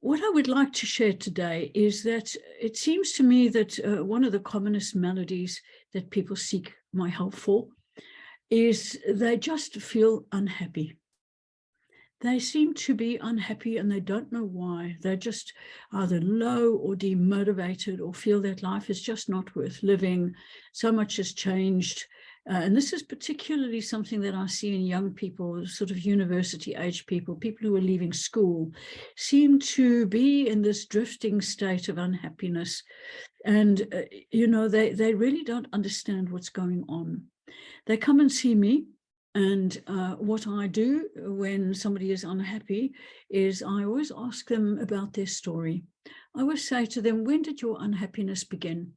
What I would like to share today is that it seems to me that one of the commonest maladies that people seek my help for is they just feel unhappy. They seem to be unhappy and they don't know why. They're just either low or demotivated or feel that life is just not worth living. So much has changed. And this is particularly something that I see in young people, sort of university-age people, people who are leaving school, seem to be in this drifting state of unhappiness. And, they really don't understand what's going on. They come and see me. And what I do when somebody is unhappy is I always ask them about their story. I always say to them, when did your unhappiness begin?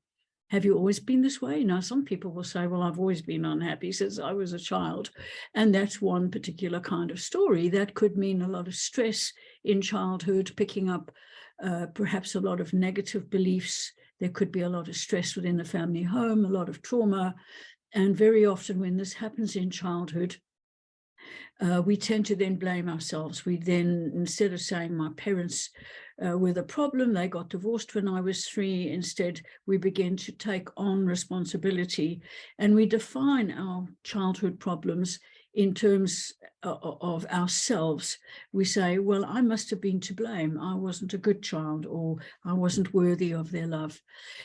Have you always been this way? Now, some people will say, well, I've always been unhappy since I was a child. And that's one particular kind of story. That could mean a lot of stress in childhood, picking up perhaps a lot of negative beliefs. There could be a lot of stress within the family home, a lot of trauma. And very often when this happens in childhood, we tend to then blame ourselves. We then, instead of saying my parents were the problem, they got divorced when I was 3, instead we begin to take on responsibility and we define our childhood problems in terms of ourselves. We say, well, I must have been to blame. I wasn't a good child, or I wasn't worthy of their love.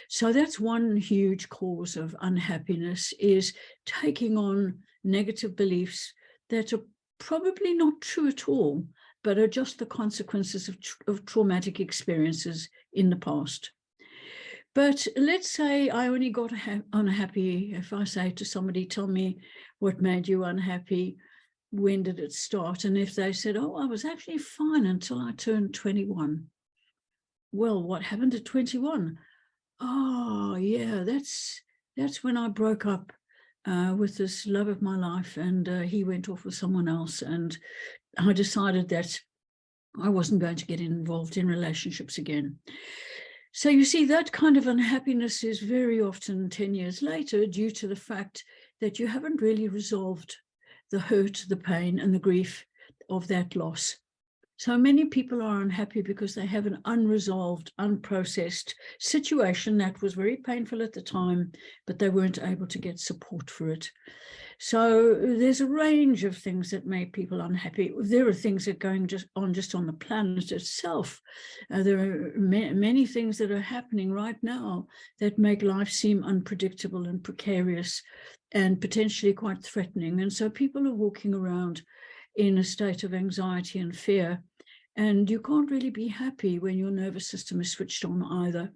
So that's one huge cause of unhappiness, is taking on negative beliefs that are probably not true at all, but are just the consequences of traumatic experiences in the past. But let's say I only got unhappy. If I say to somebody, tell me what made you unhappy, when did it start? And if they said, oh, I was actually fine until I turned 21. Well, what happened at 21? Oh, yeah, that's when I broke up with this love of my life, and he went off with someone else, and I decided that I wasn't going to get involved in relationships again. So you see, that kind of unhappiness is very often 10 years later due to the fact that you haven't really resolved the hurt, the pain, and the grief of that loss. So many people are unhappy because they have an unresolved, unprocessed situation that was very painful at the time, but they weren't able to get support for it. So there's a range of things that make people unhappy. There are things that are going just on the planet itself. There are many things that are happening right now that make life seem unpredictable and precarious and potentially quite threatening. And so people are walking around in a state of anxiety and fear, and you can't really be happy when your nervous system is switched on either.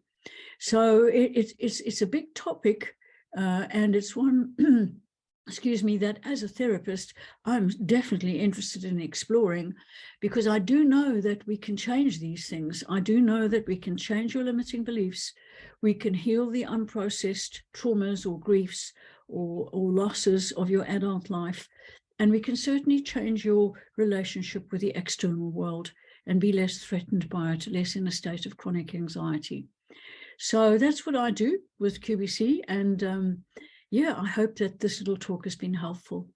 So it's a big topic, and it's one excuse me, that as a therapist, I'm definitely interested in exploring, because I do know that we can change these things. I do know that we can change your limiting beliefs. We can heal the unprocessed traumas or griefs or losses of your adult life. And we can certainly change your relationship with the external world and be less threatened by it, less in a state of chronic anxiety. So that's what I do with QBC. And yeah, I hope that this little talk has been helpful.